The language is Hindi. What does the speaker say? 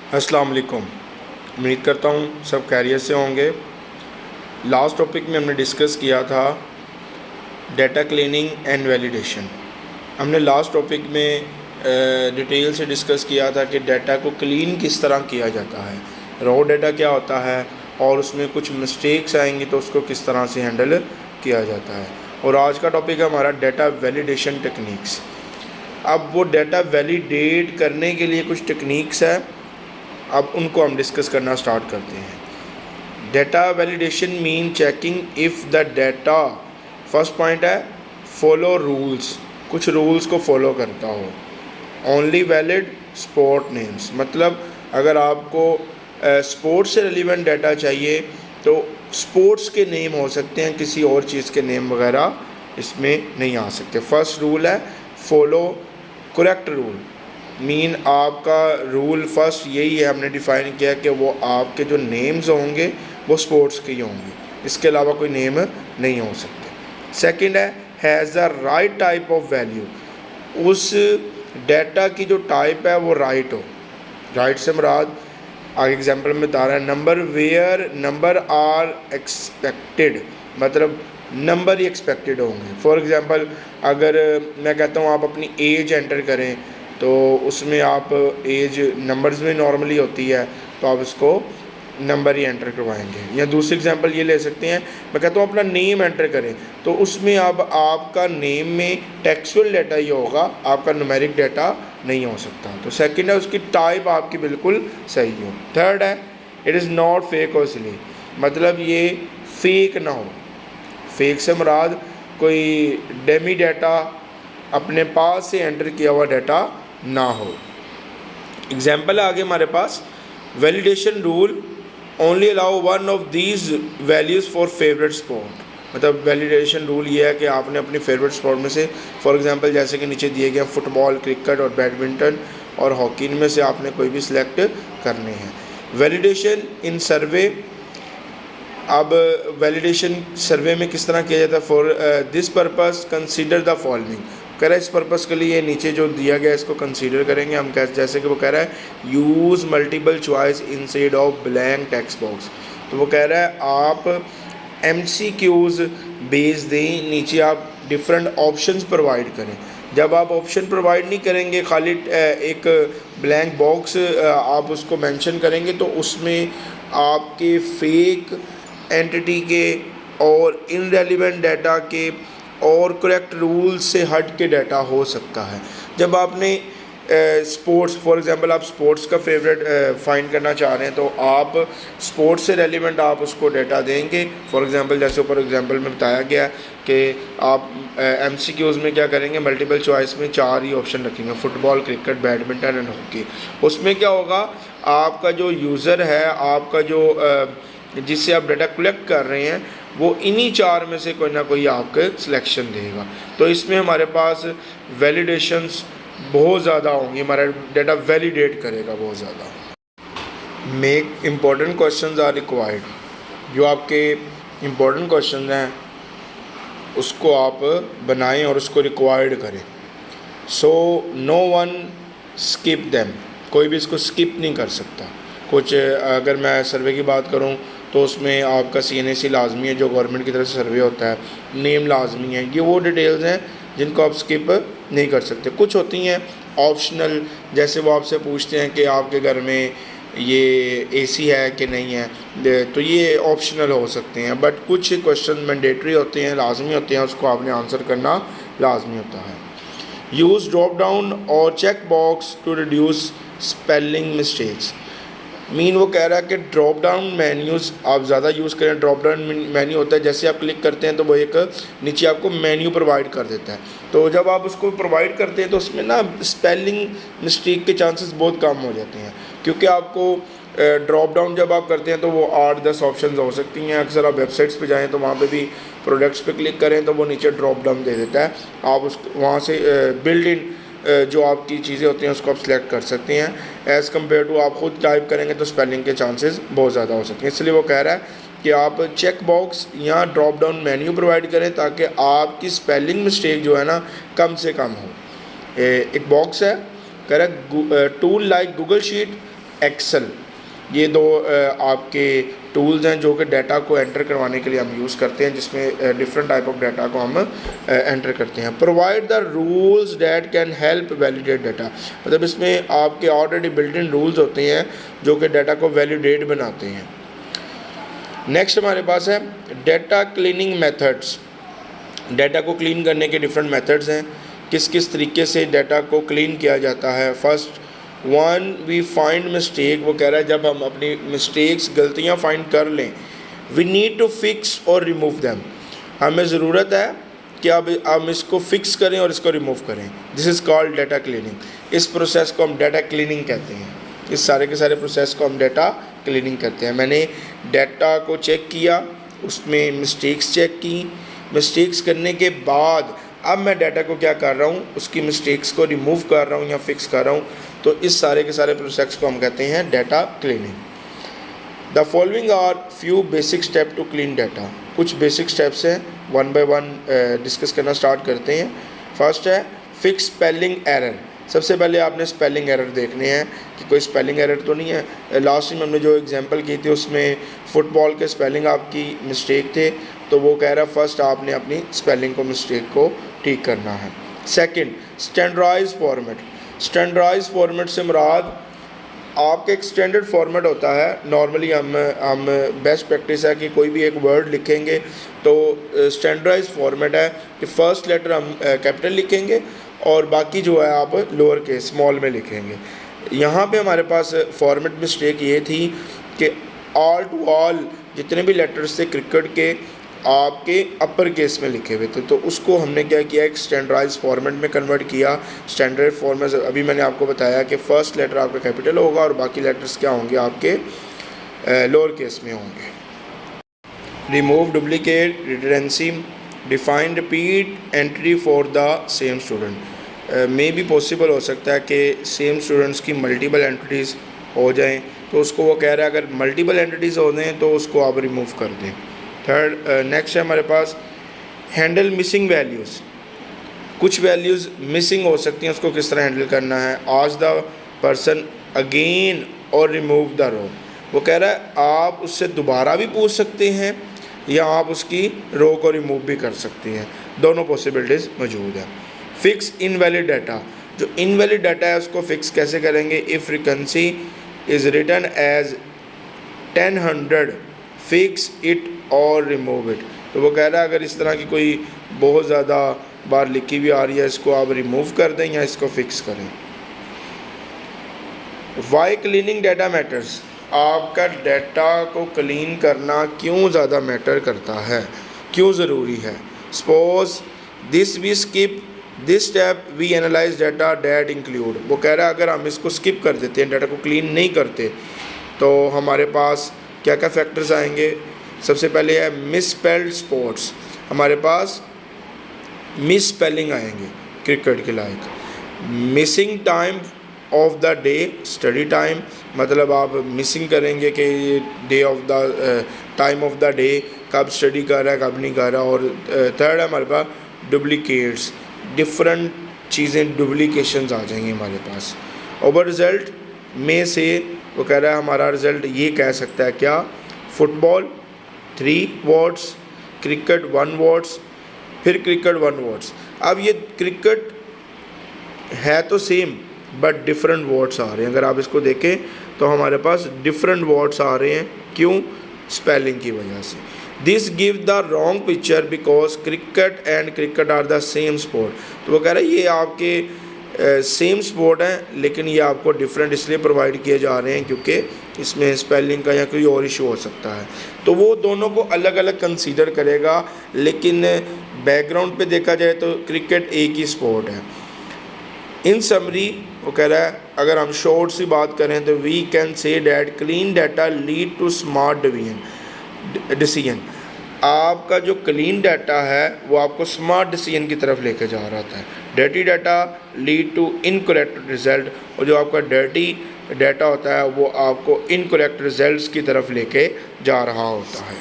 अस्सलाम वालेकुम। उम्मीद करता हूँ सब खैरियत से होंगे। लास्ट टॉपिक में हमने डिस्कस किया था डेटा क्लीनिंग एंड वैलिडेशन। हमने लास्ट टॉपिक में डिटेल से डिस्कस किया था कि डाटा को क्लीन किस तरह किया जाता है, रॉ डाटा क्या होता है और उसमें कुछ मिस्टेक्स आएंगी तो उसको किस तरह से हैंडल किया जाता है। और आज का टॉपिक है हमारा डेटा वैलिडेशन टेक्निक्स। अब वो डाटा वैलिडेट करने के लिए कुछ टेक्निक्स है, अब उनको हम डिस्कस करना स्टार्ट करते हैं। Data validation mean checking if the data, first point है फॉलो रूल्स, कुछ रूल्स को फॉलो करता हो। ओनली वैलिड स्पोर्ट नेम्स, मतलब अगर आपको स्पोर्ट्स से रिलेवेंट डाटा चाहिए तो स्पोर्ट्स के नेम हो सकते हैं, किसी और चीज़ के नेम वगैरह इसमें नहीं आ सकते। फर्स्ट रूल है फॉलो करेक्ट रूल, मीन आपका रूल फर्स्ट यही है, हमने डिफ़ाइन किया कि वो आपके जो नेम्स होंगे वो स्पोर्ट्स के ही होंगे, इसके अलावा कोई नेम नहीं हो सकते। सेकंड है has the right type of value, उस डाटा की जो टाइप है वो राइट हो। राइट से मुराद आगे एग्जांपल में बता रहा है number where number are expected, मतलब नंबर ही एक्सपेक्टेड होंगे। फॉर एग्ज़ाम्पल अगर मैं कहता हूँ आप अपनी एज एंटर करें तो उसमें आप एज नंबर्स में नॉर्मली होती है तो आप इसको नंबर ही एंटर करवाएंगे। या दूसरी एग्जांपल ये ले सकते हैं, मैं कहता हूँ अपना नेम एंटर करें तो उसमें अब आपका नेम में टेक्सुअल डाटा ही होगा, आपका न्यूमेरिक डाटा नहीं हो सकता। तो सेकंड है उसकी टाइप आपकी बिल्कुल सही हो। थर्ड है इट इज़ नॉट फेक और सिली, मतलब ये फेक ना हो। फेक से मुराद कोई डेमी डाटा अपने पास से एंटर किया हुआ डाटा ना हो। एग्जाम्पल है आगे हमारे पास validation rule only allow one of these values for favourite sport, मतलब वैलिडेशन रूल ये है कि आपने अपनी फेवरेट स्पोर्ट में से फॉर एग्जांपल जैसे कि नीचे दिए गए फुटबॉल, क्रिकेट और बैडमिंटन और हॉकी, इनमें से आपने कोई भी सिलेक्ट करने हैं। वैलिडेशन इन सर्वे, अब वैलिडेशन सर्वे में किस तरह किया जाता है। For this purpose consider the following, कह रहा है इस पर्पस के लिए नीचे जो दिया गया इसको कंसीडर करेंगे हम। जैसे कि वो कह रहा है use multiple choice instead of blank text box, तो वो कह रहा है आप MCQs बेस दें, नीचे आप डिफरेंट ऑप्शंस प्रोवाइड करें। जब आप ऑप्शन प्रोवाइड नहीं करेंगे, खाली एक ब्लैंक बॉक्स आप उसको मेंशन करेंगे तो उसमें आपके फेक एंटिटी के और इनरेलिवेंट डाटा के और करेक्ट रूल्स से हट के डाटा हो सकता है। जब आपने स्पोर्ट्स फॉर एग्जांपल आप स्पोर्ट्स का फेवरेट फाइंड करना चाह रहे हैं तो आप स्पोर्ट्स से रेलिवेंट आप उसको डाटा देंगे। फॉर एग्जांपल जैसे ऊपर एग्जांपल में बताया गया कि आप MCQs में क्या करेंगे, मल्टीपल चॉइस में 4 ही ऑप्शन रखेंगे, football, cricket, badminton and hockey. उसमें क्या होगा, आपका जो यूज़र है, आपका जो जिससे आप डाटा कलेक्ट कर रहे हैं वो इन्हीं 4 में से कोई ना कोई आपके सिलेक्शन देगा। तो इसमें हमारे पास वैलिडेशंस बहुत ज़्यादा होंगी, हमारा डाटा वैलिडेट करेगा बहुत ज़्यादा। Make important questions are required, जो आपके इम्पोर्टेंट क्वेश्चन हैं उसको आप बनाएं और उसको रिक्वायर्ड करें। So no one skip them, कोई भी इसको स्किप नहीं कर सकता। कुछ अगर मैं सर्वे की बात करूं तो उसमें आपका CNAC लाजमी है, जो गवर्नमेंट की तरफ से सर्वे होता है, नेम लाजमी है, ये वो डिटेल्स हैं जिनको आप स्किप नहीं कर सकते। कुछ होती हैं ऑप्शनल, जैसे वो आपसे पूछते हैं कि आपके घर में ये AC है कि नहीं है, तो ये ऑप्शनल हो सकते हैं। बट कुछ क्वेश्चन मैंडेटरी होते हैं, लाजमी होते हैं, उसको आपने आंसर करना लाजमी होता है। यूज़ ड्रॉप डाउन और check box to reduce spelling mistakes, mean वो कह रहा है कि ड्रॉप डाउन मेन्यूज़ आप ज़्यादा यूज़ करें। ड्रॉप डाउन मेन्यू होता है, जैसे आप क्लिक करते हैं तो वो एक नीचे आपको मेन्यू प्रोवाइड कर देता है, तो जब आप उसको प्रोवाइड करते हैं तो उसमें ना स्पेलिंग मिस्टेक के चांसेस बहुत कम हो जाते हैं, क्योंकि आपको ड्रॉप डाउन जब आप करते हैं तो वो 8-10 ऑप्शन हो सकती हैं। अक्सर आप वेबसाइट्स पे जाएँ तो वहाँ पे भी प्रोडक्ट्स पे क्लिक करें तो वो नीचे ड्रॉप डाउन दे देता है, आप उस वहाँ से बिल्ड इन जो आपकी चीज़ें होती हैं उसको आप सिलेक्ट कर सकते हैं। एज़ कम्पेयर टू आप ख़ुद टाइप करेंगे तो स्पेलिंग के चांसेस बहुत ज़्यादा हो सकते हैं। इसलिए वो कह रहा है कि आप चेक बॉक्स या ड्रॉप डाउन मेन्यू प्रोवाइड करें ताकि आपकी स्पेलिंग मिस्टेक जो है ना कम से कम हो। एक बॉक्स है, कह रहा है tool like Google sheet Excel, ये दो आपके टूल्स हैं जो कि डाटा को एंटर करवाने के लिए हम यूज़ करते हैं, जिसमें डिफरेंट टाइप ऑफ डाटा को हम एंटर करते हैं। Provide the rules that can help validate data, मतलब इसमें आपके ऑलरेडी बिल्ट इन रूल्स होते हैं जो कि डाटा को वैलिडेट बनाते हैं। नेक्स्ट हमारे पास है डाटा क्लीनिंग मेथड्स। डाटा को क्लीन करने के डिफरेंट मेथड्स हैं, किस किस तरीके से डाटा को क्लीन किया जाता है। First one we find mistake, वो कह रहा है जब हम अपनी मिस्टेक्स गलतियां फाइंड कर लें, वी नीड टू फिक्स और रिमूव दैम, हमें ज़रूरत है कि अब हम इसको फिक्स करें और इसको रिमूव करें। This is called data cleaning. इस प्रोसेस को हम डाटा क्लीनिंग कहते हैं। इस सारे के सारे प्रोसेस को हम डाटा क्लीनिंग करते हैं। मैंने डाटा को चेक किया, उसमें मिस्टेक्स चेक की, मिस्टेक्स करने के बाद अब मैं डाटा को क्या कर रहा हूँ, उसकी मिस्टेक्स को रिमूव कर रहा हूँ या फिक्स कर रहा हूँ। तो इस सारे के सारे प्रोसेस को हम कहते हैं data cleaning. The following are few basic step to clean data. कुछ बेसिक स्टेप्स हैं, वन बाय वन डिस्कस करना स्टार्ट करते हैं। फर्स्ट है फिक्स स्पेलिंग एरर। सबसे पहले आपने स्पेलिंग एरर देखने हैं कि कोई स्पेलिंग एरर तो नहीं है। लास्ट टाइम हमने जो एग्जांपल की थी उसमें फुटबॉल के स्पेलिंग आपकी मिस्टेक थे, तो वो कह रहा है फर्स्ट आपने अपनी स्पेलिंग को मिस्टेक को ठीक करना है। Second standardize format. Standardize format से मुराद आपका एक स्टैंडर्ड फॉर्मेट होता है। नॉर्मली हम बेस्ट प्रैक्टिस है कि कोई भी एक वर्ड लिखेंगे तो स्टैंडर्डाइज फॉर्मेट है कि फ़र्स्ट लेटर हम कैपिटल लिखेंगे और बाकी जो है आप लोअर केस स्मॉल में लिखेंगे। यहाँ पे हमारे पास फॉर्मेट मिस्टेक ये थी कि ऑल टू ऑल जितने भी लेटर्स थे क्रिकेट के आपके अपर केस में लिखे हुए थे, तो उसको हमने क्या किया, एक स्टैंडर्डाइज फॉर्मेट में कन्वर्ट किया। स्टैंडर्ड फॉर्मेट अभी मैंने आपको बताया कि फ़र्स्ट लेटर आपका कैपिटल होगा और बाकी लेटर्स क्या होंगे, आपके लोअर केस में होंगे। Remove duplicate redundancy, define repeat entry for the same student. मे भी पॉसिबल हो सकता है कि सेम स्टूडेंट्स की मल्टीपल एंटिटीज़ हो जाएं, तो उसको वो कह रहा है अगर मल्टीपल एंटिटीज़ हो जाएँ तो उसको आप रिमूव कर दें। थर्ड नेक्स्ट है हमारे पास हैंडल मिसिंग वैल्यूज़। कुछ वैल्यूज़ मिसिंग हो सकती हैं, उसको किस तरह हैंडल करना है। आज द पर्सन अगेन और रिमूव द रो। वो कह रहा है आप उससे दोबारा भी पूछ सकते हैं या आप उसकी रो को रिमूव भी कर सकते हैं, दोनों पॉसिबिलिटीज़ मौजूद हैं। Fix invalid data. जो इनवैलिड डाटा है उसको फिक्स कैसे करेंगे। If frequency is written as 1000 fix it और रिमूव इट। तो वो कह रहा है अगर इस तरह की कोई बहुत ज़्यादा बार लिखी हुई आ रही है, इसको आप रिमूव कर दें या इसको फिक्स करें। Why cleaning data matters. आपका डाटा को क्लीन करना क्यों ज़्यादा मैटर करता है, क्यों ज़रूरी है। Suppose this we skip this step we analyse data that include. वो कह रहा है अगर हम इसको स्किप कर देते हैं, डाटा को क्लीन नहीं करते, तो हमारे पास क्या क्या फैक्टर्स आएंगे। सबसे पहले है मिस स्पेल्ड स्पोर्ट्स। हमारे पास मिस स्पेलिंग आएंगे क्रिकेट के लायक। Missing time of the day study time, मतलब आप मिसिंग करेंगे कि day of the time of the day, कब स्टडी कर रहा है कब नहीं कर रहा। और थर्ड है हमारे पास डुप्लीकेट्स, डिफरेंट चीज़ें डुप्लीकेशंस आ जाएंगी हमारे पास। ओवर रिज़ल्ट में से वो कह रहा है हमारा रिज़ल्ट ये कह सकता है क्या, फुटबॉल 3 वर्ड्स, क्रिकेट 1 वर्ड्स, फिर क्रिकेट 1 वर्ड्स। अब ये क्रिकेट है तो सेम बट डिफरेंट वर्ड्स आ रहे हैं। अगर आप इसको देखें तो हमारे पास डिफरेंट वर्ड्स आ रहे हैं, क्यों, स्पेलिंग की वजह से। This give the wrong picture because cricket and cricket are the same sport. तो वो कह रहा है ये आपके सेम स्पोर्ट हैं लेकिन ये आपको डिफरेंट इसलिए प्रोवाइड किए जा रहे हैं क्योंकि इसमें स्पेलिंग का या कोई और इशू हो सकता है। तो वो दोनों को अलग अलग कंसीडर करेगा, लेकिन बैकग्राउंड पे देखा जाए तो क्रिकेट एक ही स्पोर्ट है। इन समरी वो कह रहा है अगर हम शॉर्ट सी बात करें तो we can say that clean data lead to smart decision. आपका जो क्लीन डाटा है वो आपको स्मार्ट डिसीजन की तरफ लेके जा रहा था। Dirty data lead to incorrect result, और जो आपका डर्टी डाटा होता है वो आपको इनकरेक्ट रिजल्ट्स की तरफ लेके जा रहा होता है।